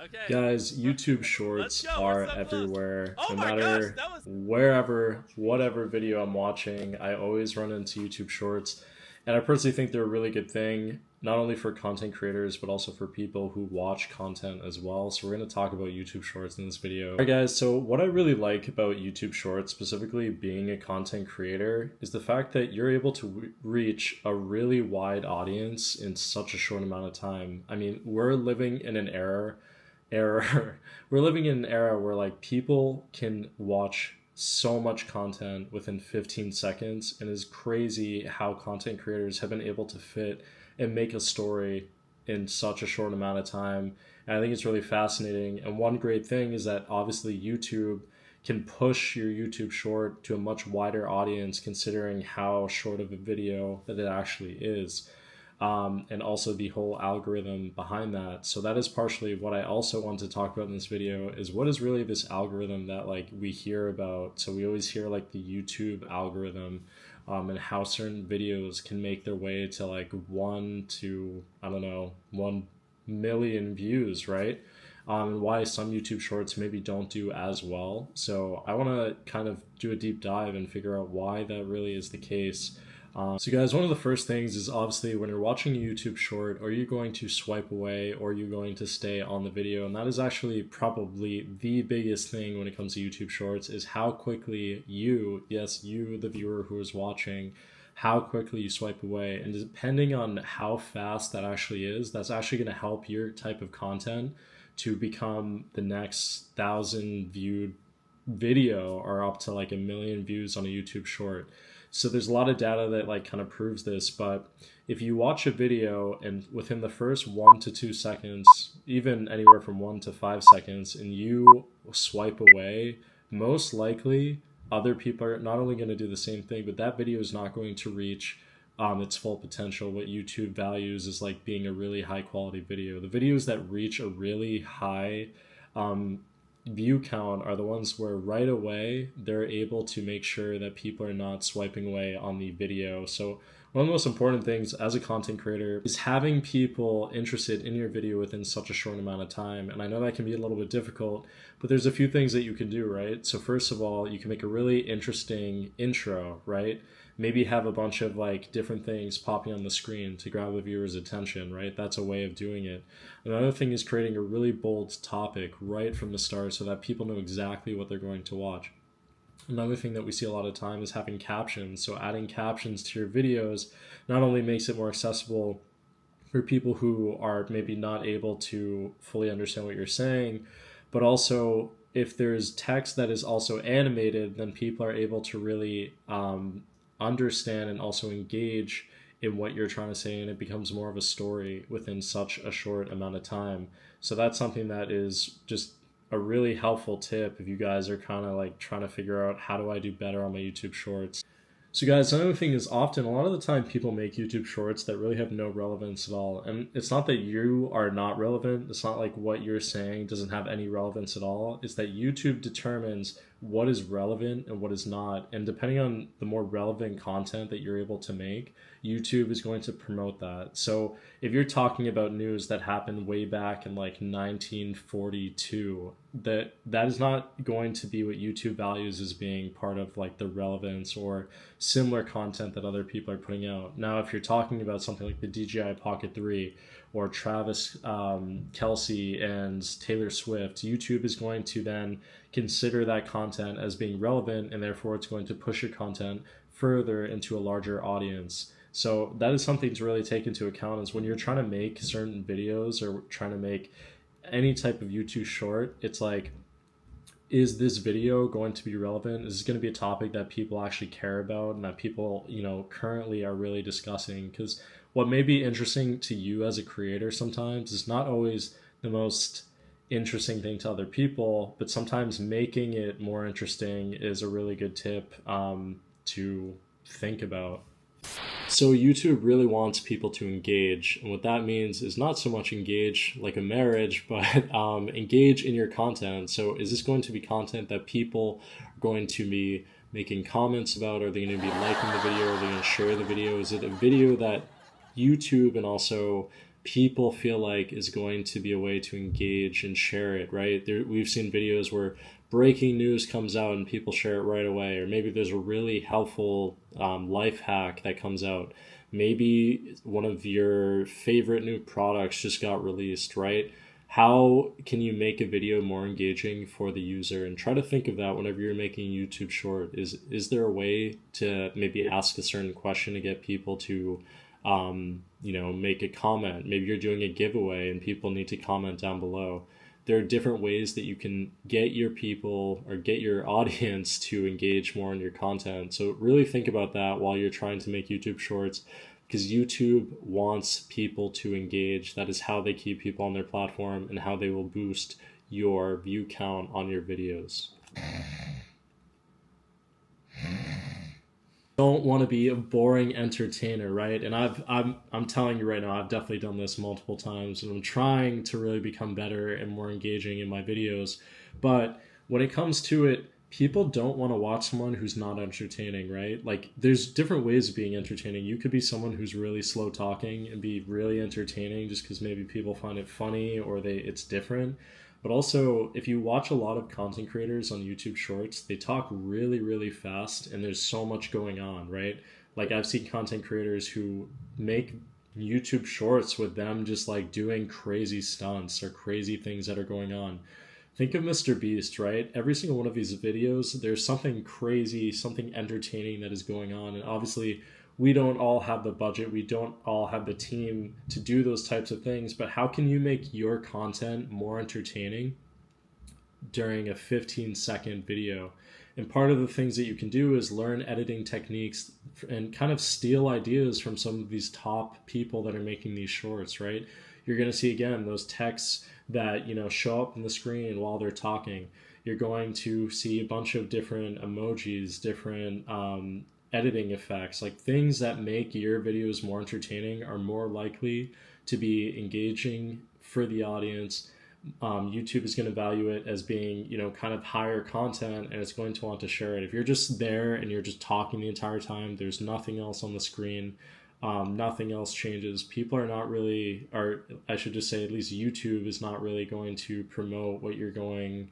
Okay. Guys, YouTube Let's shorts go. We're are so close. everywhere. Oh No my gosh, matter that was. wherever, whatever video I'm watching, I always run into YouTube shorts. And I personally think they're a really good thing, not only for content creators, but also for people who watch content as well. So we're going to talk about YouTube shorts in this video. All right, guys, so what I really like about YouTube shorts, specifically being a content creator, is the fact that you're able to reach a really wide audience in such a short amount of time. I mean, we're living in an era we're living in an era where like people can watch so much content within 15 seconds, and it's crazy how content creators have been able to fit and make a story in such a short amount of time. And I think it's really fascinating, and one great thing is that obviously YouTube can push your YouTube short to a much wider audience considering how short of a video that it actually is, and also the whole algorithm behind that. So that is partially what I also want to talk about in this video, is what is really this algorithm that like we hear about. So we always hear like the YouTube algorithm, and how certain videos can make their way to like 1 million views, right? And why some YouTube shorts maybe don't do as well. So I want to kind of do a deep dive and figure out why that really is the case. So guys, one of the first things is obviously when you're watching a YouTube short, are you going to swipe away or are you going to stay on the video? And that is actually probably the biggest thing when it comes to YouTube shorts, is how quickly you, yes, you, the viewer who is watching, how quickly you swipe away. And depending on how fast that actually is, that's actually going to help your type of content to become the next 1,000 viewed video or up to like 1 million views on a YouTube short. So there's a lot of data that like kind of proves this, but if you watch a video and within the first 1 to 2 seconds, even anywhere from 1 to 5 seconds, and you swipe away, most likely other people are not only going to do the same thing, but that video is not going to reach its full potential. What YouTube values is like being a really high quality video. The videos that reach a really high view count are the ones where right away they're able to make sure that people are not swiping away on the video. So one of the most important things as a content creator is having people interested in your video within such a short amount of time. And I know that can be a little bit difficult, but there's a few things that you can do, right? So first of all, you can make a really interesting intro, right? Maybe have a bunch of like different things popping on the screen to grab the viewer's attention, right? That's a way of doing it. Another thing is creating a really bold topic right from the start so that people know exactly what they're going to watch. Another thing that we see a lot of time is having captions. So adding captions to your videos not only makes it more accessible for people who are maybe not able to fully understand what you're saying, but also if there's text that is also animated, then people are able to really understand and also engage in what you're trying to say, and it becomes more of a story within such a short amount of time. So that's something that is just a really helpful tip if you guys are kind of like trying to figure out how do I do better on my YouTube shorts. So guys, another thing is often a lot of the time people make YouTube shorts that really have no relevance at all. And it's not that you are not relevant. It's not like what you're saying doesn't have any relevance at all. It's that YouTube determines what is relevant and what is not. And depending on the more relevant content that you're able to make, YouTube is going to promote that. So if you're talking about news that happened way back in like 1942, that is not going to be what YouTube values as being part of like the relevance or similar content that other people are putting out. Now, if you're talking about something like the DJI Pocket 3 or Travis Kelce and Taylor Swift, YouTube is going to then consider that content as being relevant, and therefore it's going to push your content further into a larger audience. So that is something to really take into account, is when you're trying to make certain videos or trying to make any type of YouTube short, it's like, is this video going to be relevant? Is this going to be a topic that people actually care about and that people, currently are really discussing? Because what may be interesting to you as a creator sometimes is not always the most interesting thing to other people, but sometimes making it more interesting is a really good tip to think about. So YouTube really wants people to engage, and what that means is not so much engage like a marriage, but engage in your content. So is this going to be content that people are going to be making comments about? Are they going to be liking the video? Are they going to share the video? Is it a video that YouTube and also people feel like is going to be a way to engage and share it, right? We've seen videos where breaking news comes out and people share it right away, or maybe there's a really helpful life hack that comes out. Maybe one of your favorite new products just got released, right? How can you make a video more engaging for the user? And try to think of that whenever you're making a YouTube short. Is there a way to maybe ask a certain question to get people to make a comment? Maybe you're doing a giveaway and people need to comment down below. There are different ways that you can get your people or get your audience to engage more in your content. So really think about that while you're trying to make YouTube shorts, because YouTube wants people to engage. That is how they keep people on their platform and how they will boost your view count on your videos. Don't want to be a boring entertainer, right? And I'm telling you right now, I've definitely done this multiple times, and I'm trying to really become better and more engaging in my videos. But when it comes to it, people don't want to watch someone who's not entertaining, right? Like, there's different ways of being entertaining. You could be someone who's really slow talking and be really entertaining just because maybe people find it funny or it's different. But also, if you watch a lot of content creators on YouTube Shorts, they talk really, really fast and there's so much going on, right? Like, I've seen content creators who make YouTube Shorts with them just like doing crazy stunts or crazy things that are going on. Think of Mr. Beast, right? Every single one of these videos, there's something crazy, something entertaining that is going on. And obviously, we don't all have the budget. We don't all have the team to do those types of things. But how can you make your content more entertaining during a 15-second video? And part of the things that you can do is learn editing techniques and kind of steal ideas from some of these top people that are making these shorts, right? You're going to see, again, those texts that show up on the screen while they're talking. You're going to see a bunch of different emojis, different editing effects, like things that make your videos more entertaining are more likely to be engaging for the audience. YouTube is going to value it as being, kind of higher content, and it's going to want to share it. If you're just there and you're just talking the entire time, there's nothing else on the screen, nothing else changes. People are not really, or I should just say, at least YouTube is not really going to promote what you're going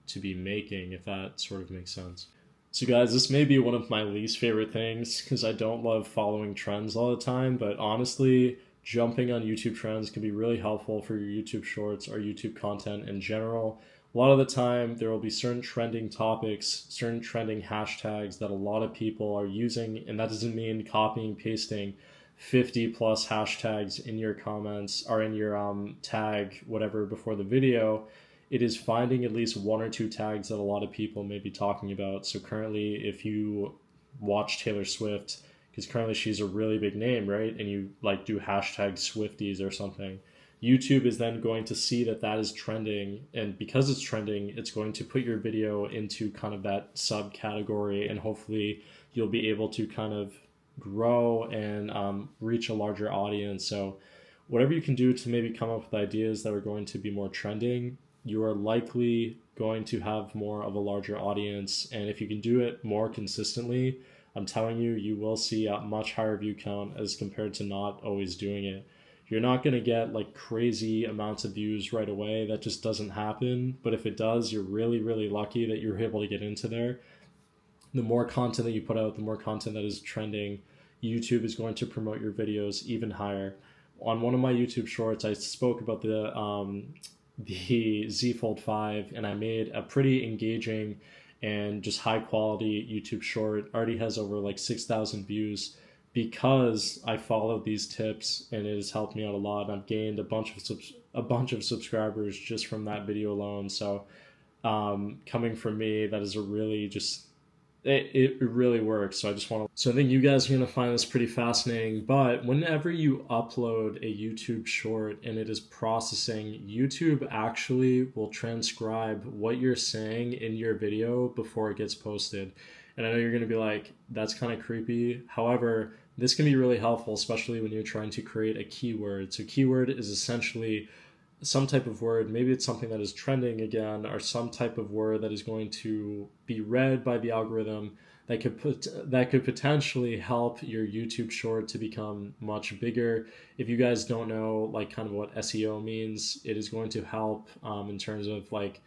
to be making, if that sort of makes sense. So guys, this may be one of my least favorite things because I don't love following trends all the time, but honestly, jumping on YouTube trends can be really helpful for your YouTube shorts or YouTube content in general. A lot of the time, there will be certain trending topics, certain trending hashtags that a lot of people are using, and that doesn't mean copying, pasting 50 plus hashtags in your comments or in your tag, whatever, before the video. It is finding at least one or two tags that a lot of people may be talking about. So currently, if you watch Taylor Swift, because currently she's a really big name, right? And you like do hashtag Swifties or something, YouTube is then going to see that that is trending. And because it's trending, it's going to put your video into kind of that subcategory, and hopefully you'll be able to kind of grow and reach a larger audience. So whatever you can do to maybe come up with ideas that are going to be more trending, you are likely going to have more of a larger audience. And if you can do it more consistently, I'm telling you, you will see a much higher view count as compared to not always doing it. You're not going to get like crazy amounts of views right away. That just doesn't happen. But if it does, you're really, really lucky that you're able to get into there. The more content that you put out, the more content that is trending, YouTube is going to promote your videos even higher. On one of my YouTube shorts, I spoke about the Z Fold 5, and I made a pretty engaging and just high quality YouTube short. Already has over like 6,000 views because I followed these tips, and it has helped me out a lot. And I've gained a bunch of subscribers just from that video alone. So coming from me, that is a really just it really works. So I think you guys are going to find this pretty fascinating. But whenever you upload a YouTube short and it is processing, YouTube actually will transcribe what you're saying in your video before it gets posted. And I know you're going to be like, that's kind of creepy. However, this can be really helpful, especially when you're trying to create a keyword. So keyword is essentially some type of word, maybe it's something that is trending again, or some type of word that is going to be read by the algorithm that could potentially help your YouTube short to become much bigger. If you guys don't know like kind of what SEO means, it is going to help in terms of like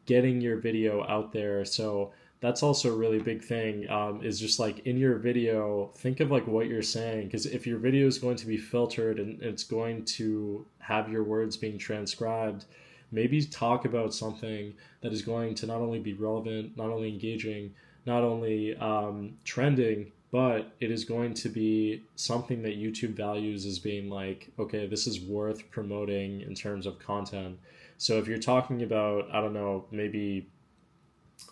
getting your video out there. So that's also a really big thing, is just like in your video, think of like what you're saying, because if your video is going to be filtered and it's going to have your words being transcribed, maybe talk about something that is going to not only be relevant, not only engaging, not only trending, but it is going to be something that YouTube values as being like, okay, this is worth promoting in terms of content. So if you're talking about, I don't know, maybe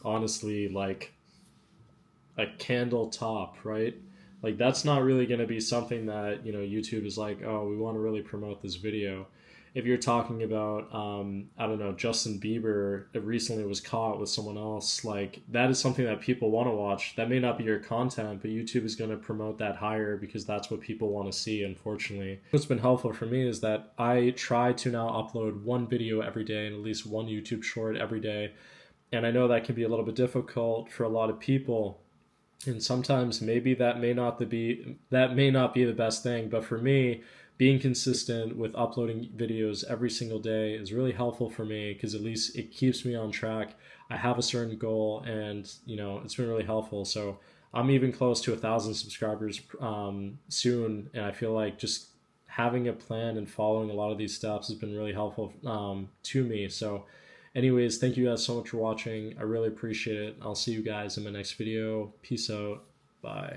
honestly like a candle top, right? Like that's not really going to be something that, YouTube is like, oh, we want to really promote this video. If you're talking about, I don't know, Justin Bieber recently was caught with someone else, like that is something that people want to watch. That may not be your content, but YouTube is going to promote that higher because that's what people want to see, unfortunately. What's been helpful for me is that I try to now upload one video every day and at least one YouTube short every day. And I know that can be a little bit difficult for a lot of people, and sometimes maybe that may not be the best thing, but for me, being consistent with uploading videos every single day is really helpful for me because at least it keeps me on track. I have a certain goal, and it's been really helpful. So I'm even close to 1,000 subscribers soon, and I feel like just having a plan and following a lot of these steps has been really helpful to me. So anyways, thank you guys so much for watching. I really appreciate it. I'll see you guys in my next video. Peace out. Bye.